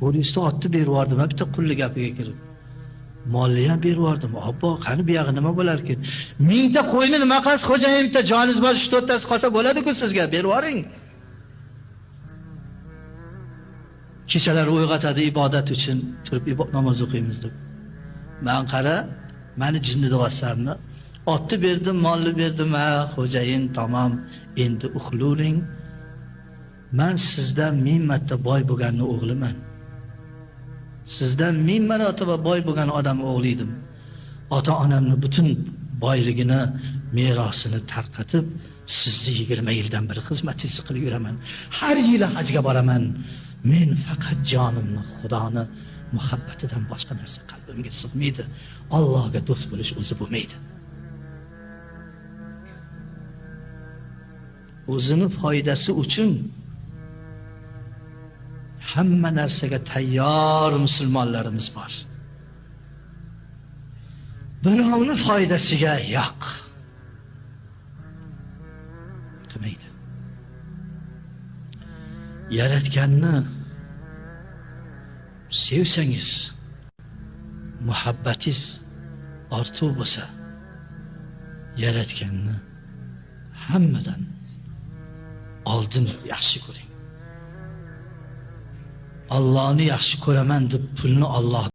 To'g'risida otni berib yubordim, bitta qulli gapiga kirib. Molni ham berib yubordim. Obbo, qani bu yog'i nima bo'lar ekan? 1000 ta qo'yni nima qilasiz, xo'jayin, bitta joningiz bor, 3-4 tasi qolsa bo'ladi-ku sizga, berib yuboring. Kechalar uyg'otadi ibodat uchun, turib namoz o'qiymiz deb. Men qara, meni jinni deyapsanmi? Otni berdim, molni berdim, ha, xo'jayin, tamom, endi uxluring. Men sizdan 1000 marta boy bo'lganning o'g'liman. Sizdan 1000 marotaba boy bo'lgan odam o'g'liydim. Ota-onamni butun boyligini, merosini tarqatib, sizni 20 yildan beri xizmatingizni qilib yuraman. Har yili hajga boraman. Men faqat jonimni, Xudoni muhabbatidan boshqa narsa qalbimga sig'maydi. Allohga do'st bo'lish o'zi bo'lmaydi. O'zini foydasi uchun hamma narsaga tayyor musulmonlarimiz bor. Birovning foydasiga yo'q. Qilmaydi. Yaratganni sevsangiz, muhabbatingiz ortuv bo'lsa, yaratganni hammadan oldin yaxshi ko'ring. Allohni yaxshi ko'raman deb pulni Alloh